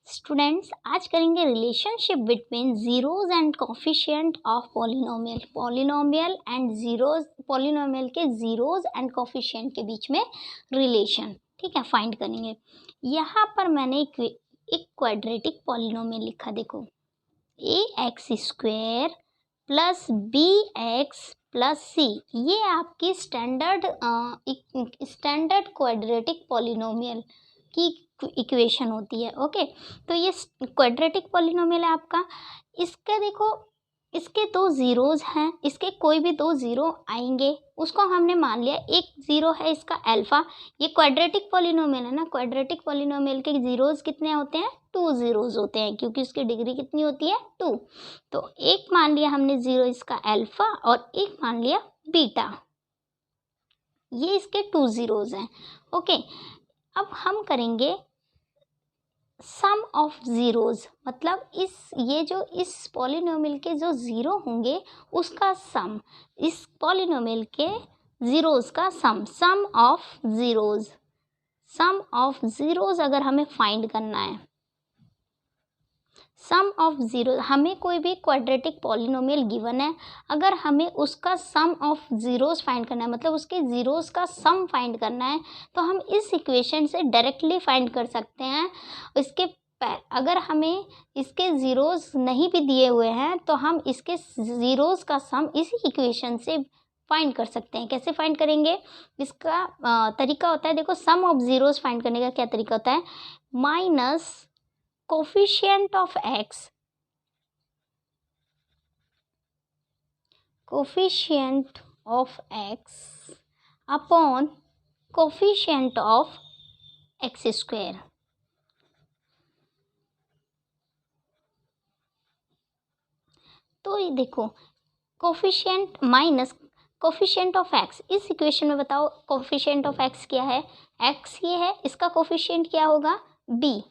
Students आज करेंगे relationship between zeros and coefficient of polynomial polynomial and zeros polynomial के zeros and coefficient के बीच में रिलेशन। ठीक है, फाइंड करेंगे। यहाँ पर मैंने एक क्वाड्रेटिक पॉलिनोमियल लिखा, देखो a x square plus b x plus c. ये आपकी स्टैंडर्ड क्वाड्रेटिक पॉलिनोमियल की इक्वेशन होती है। ओके, तो ये क्वाड्रेटिक पॉलिनोमियल है आपका। इसका देखो, इसके दो ज़ीरोज़ हैं, इसके कोई भी दो ज़ीरो आएंगे, उसको हमने मान लिया एक ज़ीरो है इसका अल्फ़ा। ये क्वाड्रेटिक पॉलिनोमियल है ना, क्वाड्रेटिक पॉलिनोमियल के ज़ीरोज़ कितने होते हैं? 2 ज़ीरोज़ होते हैं, क्योंकि उसकी डिग्री कितनी होती है? 2। तो एक मान लिया हमने ज़ीरो इसका अल्फ़ा और एक मान लिया बीटा। ये इसके 2 ज़ीरोज़ हैं। ओके, अब हम करेंगे सम ऑफ ज़ीरोज़, मतलब इस पॉलिनोमियल के जो ज़ीरो होंगे उसका सम, इस पॉलिनोमियल के ज़ीरोज़ का सम ऑफ ज़ीरोज़ अगर हमें फाइंड करना है, सम ऑफ ज़ीरो, हमें कोई भी क्वाड्रेटिक पॉलिनोमियल गिवन है, अगर हमें उसका सम ऑफ ज़ीरोज़ फाइंड करना है, मतलब उसके ज़ीरोज़ का सम फाइंड करना है, तो हम इस इक्वेशन से डायरेक्टली फाइंड कर सकते हैं। अगर हमें इसके ज़ीरोज़ नहीं भी दिए हुए हैं तो हम इसके ज़ीरोज़ का सम इसी इक्वेशन से फाइंड कर सकते हैं। कैसे फाइंड करेंगे? इसका तरीका होता है, देखो सम ऑफ ज़ीरोज़ फाइंड करने का क्या तरीका होता है? Minus coefficient of x upon coefficient of x square. तो ये देखो, coefficient minus coefficient of x, इस इक्वेशन में बताओ कोफिशिएंट ऑफ एक्स क्या है? एक्स ये है, इसका कोफिशिएंट क्या होगा? B,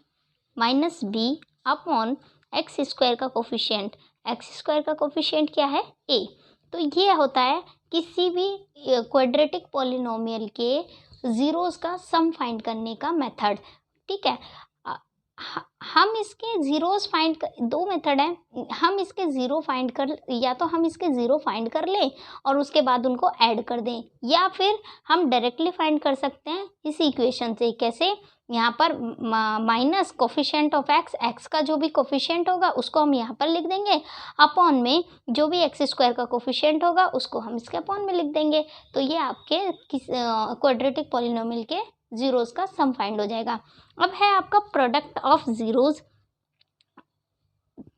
minus B upon X square का कोफिशिएंट, एक्स स्क्वायर का कोफिशिएंट क्या है? ए। तो ये होता है किसी भी क्वाड्रेटिक पॉलिनोमियल के ज़ीरोज़ का सम फाइंड करने का मेथड। ठीक है, हम इसके ज़ीरोज़ फाइंड कर, दो मेथड हैं, हम इसके ज़ीरो फाइंड कर, या तो हम इसके ज़ीरो फाइंड कर लें और उसके बाद उनको ऐड कर दें, या फिर हम डायरेक्टली फाइंड कर सकते हैं इसी इक्वेशन से। कैसे? यहाँ पर minus coefficient of x, x का जो भी कोफिशिएंट होगा उसको हम यहाँ पर लिख देंगे, अपॉन में जो भी एक्स स्क्वायर का कोफिशिएंट होगा उसको हम इसके अपॉन में लिख देंगे। तो ये आपके क्वाड्रेटिक पॉलिनोमियल के ज़ीरोज़ का सम फाइंड हो जाएगा। अब है आपका प्रोडक्ट ऑफ ज़ीरोज़,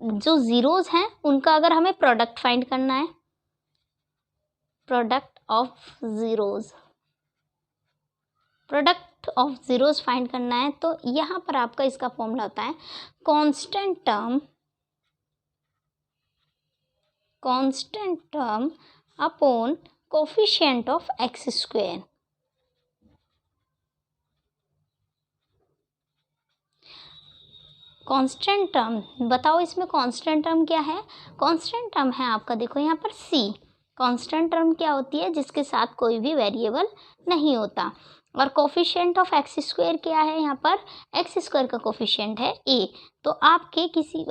जो ज़ीरोज़ हैं उनका अगर हमें प्रोडक्ट फाइंड करना है, प्रोडक्ट ऑफ ज़ीरोज़ फाइंड करना है, तो यहाँ पर आपका इसका फॉर्मूला होता है constant term upon coefficient of x square. Constant term बताओ, इसमें कांस्टेंट टर्म क्या है? कांस्टेंट टर्म है आपका, देखो यहाँ पर सी। कांस्टेंट टर्म क्या होती है? जिसके साथ कोई भी वेरिएबल नहीं होता। और कोफिशिएंट ऑफ एक्स स्क्वायर क्या है? यहाँ पर एक्स स्क्वायर का कोफिशिएंट है ए। तो आपके किसी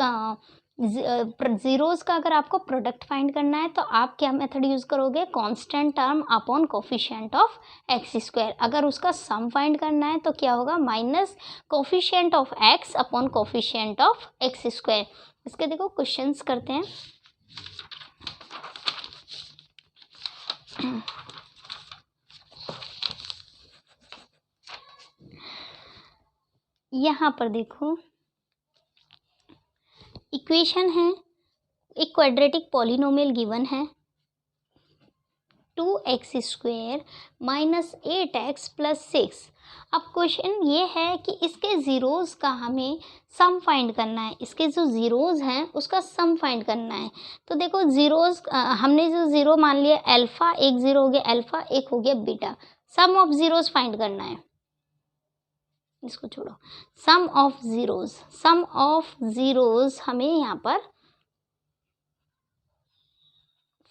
ज़ीरोज़ का अगर आपको प्रोडक्ट फाइंड करना है तो आप क्या मेथड यूज़ करोगे? Constant term upon coefficient of x square. अगर उसका सम फाइंड करना है तो क्या होगा? Minus coefficient of x upon coefficient of x square. इसके देखो क्वेश्चंस करते हैं। यहाँ पर देखो इक्वेशन है, एक क्वाड्रेटिक पॉलिनोमियल गिवन है 2x square minus 8x plus 6। अब क्वेश्चन ये है कि इसके ज़ीरोज़ का हमें सम फाइंड करना है, इसके जो ज़ीरोज़ हैं उसका सम फाइंड करना है। तो देखो ज़ीरोज़ हमने जो ज़ीरो मान लिया अल्फ़ा, एक ज़ीरो हो गया अल्फ़ा, एक हो गया beta. Sum of zeros find करना है, इसको छोड़ो। सम ऑफ ज़ीरोज़ हमें यहाँ पर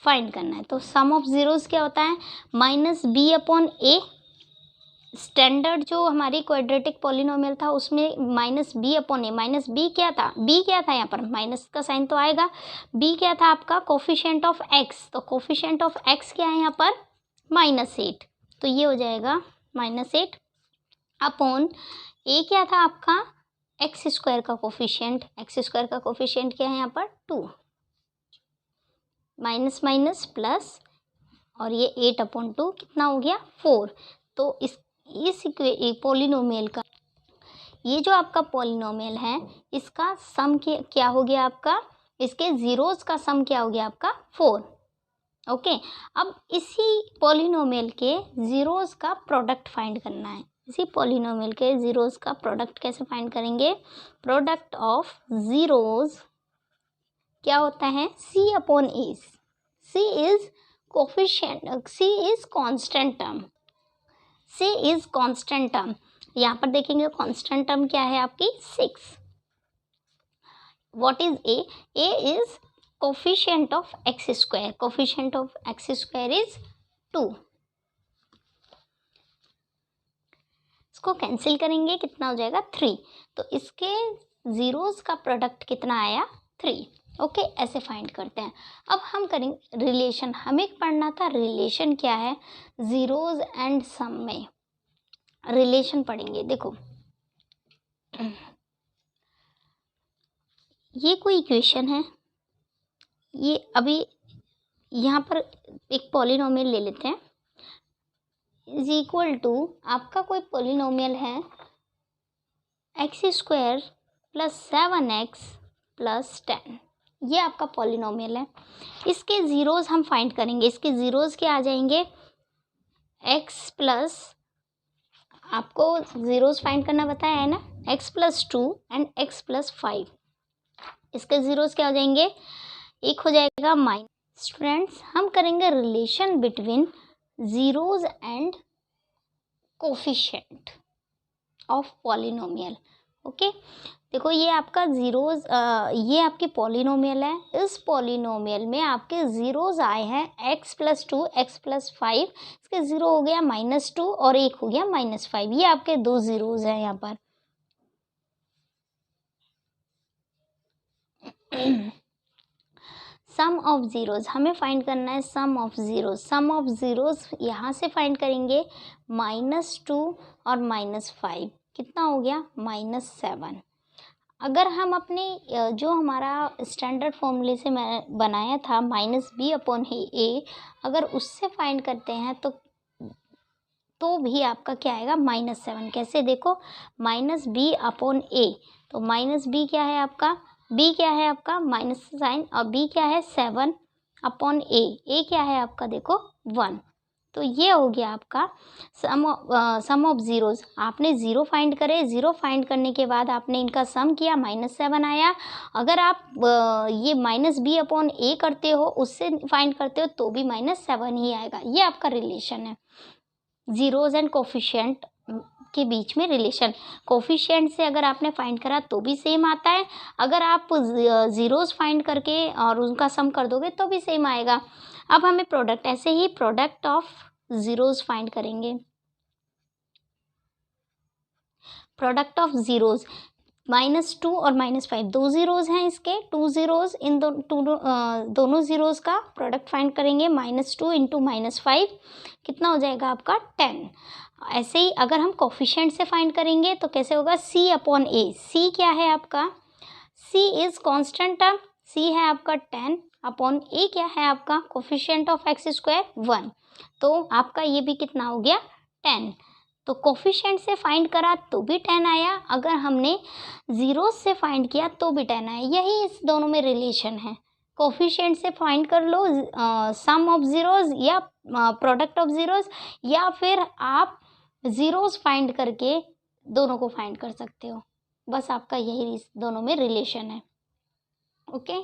फाइंड करना है। तो सम ऑफ ज़ीरोज़ क्या होता है? Minus B upon a standard जो हमारी क्वाड्रेटिक पॉलिनोमियल था उसमें माइनस बी अपॉन ए, माइनस बी क्या था, बी क्या था यहाँ पर, माइनस का साइन तो आएगा। बी क्या था आपका, कोफिशिएंट ऑफ एक्स, तो कोफिशिएंट ऑफ एक्स क्या है यहाँ पर, -8, तो ये हो जाएगा -8 अपॉन ए क्या था आपका, एक्स स्क्वायर का कोफिशिएंट, एक्स स्क्वायर का कोफिशिएंट क्या है यहाँ पर 2, माइनस माइनस प्लस, और ये 8/2 कितना हो गया 4। तो इस पॉलिनोमियल का, ये जो आपका पॉलिनोमियल है इसका सम क्या हो गया आपका, इसके ज़ीरोज़ का सम क्या हो गया आपका 4। ओके, अब इसी पॉलिनोमियल के ज़ीरोज़ का प्रोडक्ट फाइंड करना है। इसी पॉलिनोमियल के ज़ीरोज़ का प्रोडक्ट कैसे फाइंड करेंगे, प्रोडक्ट ऑफ ज़ीरोज़ क्या होता है, c upon A, c is coefficient, c is constant term, c is constant term. यहाँ पर देखेंगे कांस्टेंट टर्म क्या है आपकी 6। What is a, a is coefficient of x square, coefficient of x square is 2। इसको कैंसिल करेंगे कितना हो जाएगा 3, तो इसके ज़ीरोज़ का प्रोडक्ट कितना आया 3। ओके, ऐसे फाइंड करते हैं। अब हम करेंगे रिलेशन, हमें पढ़ना था रिलेशन क्या है ज़ीरोज़ एंड सम में, रिलेशन पढ़ेंगे। देखो ये कोई इक्वेशन है, ये अभी यहाँ पर एक पॉलिनोमियल ले लेते हैं, इज इक्वल टू आपका कोई पॉलिनोमियल है x square plus 7x plus 10, ये आपका पॉलिनोमियल है। इसके ज़ीरोज़ हम फाइंड करेंगे, इसके ज़ीरोज़ क्या आ जाएंगे, x प्लस, आपको ज़ीरोज़ फाइंड करना बताया है ना, x plus 2 and x plus 5, इसके ज़ीरोज़ क्या हो जाएंगे, एक हो जाएगा माइनस। स्टूडेंट्स हम करेंगे relation between zeros and coefficient of polynomial. Okay, देखो ये आपका ज़ीरोज़, ये आपकी पॉलिनोमियल है, इस पॉलिनोमियल में आपके ज़ीरोज़ आए हैं x प्लस 2 x प्लस 5, इसके ज़ीरो हो गया -2 और एक हो गया -5, ये आपके दो ज़ीरोज़ हैं यहाँ पर। सम ऑफ ज़ीरोज़ हमें फाइंड करना है, sum of zeros, sum of zeros यहाँ से फाइंड करेंगे -2 और -5 कितना हो गया -7। अगर हम अपने जो हमारा स्टैंडर्ड फॉर्मूले से मैं बनाया था -b अपॉन a, अगर उससे फाइंड करते हैं तो भी आपका क्या आएगा -7। कैसे देखो, -b अपॉन a, तो -b क्या है आपका, b क्या है आपका माइनस साइन, और b क्या है 7 अपॉन a क्या है आपका देखो 1, तो ये हो गया आपका सम ऑफ ज़ीरोज़। आपने ज़ीरो फाइंड करे, ज़ीरो फाइंड करने के बाद आपने इनका सम किया -7 आया। अगर आप ये -b अपॉन a करते हो, उससे फाइंड करते हो तो भी -7 ही आएगा। ये आपका रिलेशन है ज़ीरोज़ एंड कोफिशिएंट के बीच में रिलेशन। कोफिशिएंट से अगर आपने फाइंड करा तो भी सेम आता है, अगर आप ज़ीरोज़ फाइंड करके और उनका सम कर दोगे तो भी सेम आएगा। अब हमें प्रोडक्ट, ऐसे ही प्रोडक्ट ऑफ ज़ीरोज़ फाइंड करेंगे। प्रोडक्ट ऑफ ज़ीरोज़ -2 और -5 दो ज़ीरोज़ हैं इसके, 2 ज़ीरोज़, इन दोनों ज़ीरोज़ का प्रोडक्ट फाइंड करेंगे। -2 इंटू -5 कितना हो जाएगा आपका 10। ऐसे ही अगर हम कोफिशिएंट से फाइंड करेंगे तो कैसे होगा, c अपॉन a, c क्या है आपका, c is constant term, c है आपका 10 अपॉन a क्या है आपका कोफिशिएंट ऑफ एक्स स्क्वायर 1, तो आपका ये भी कितना हो गया 10। तो कोफिशिएंट से फाइंड करा तो भी 10 आया, अगर हमने ज़ीरोज़ से फाइंड किया तो भी 10 आया। यही इस दोनों में रिलेशन है। कोफिशिएंट से फाइंड कर लो सम ऑफ ज़ीरोज़ या प्रोडक्ट ऑफ ज़ीरोज़, या फिर आप ज़ीरोज़ फाइंड करके दोनों को फाइंड कर सकते हो। बस आपका यही दोनों में रिलेशन है। ओके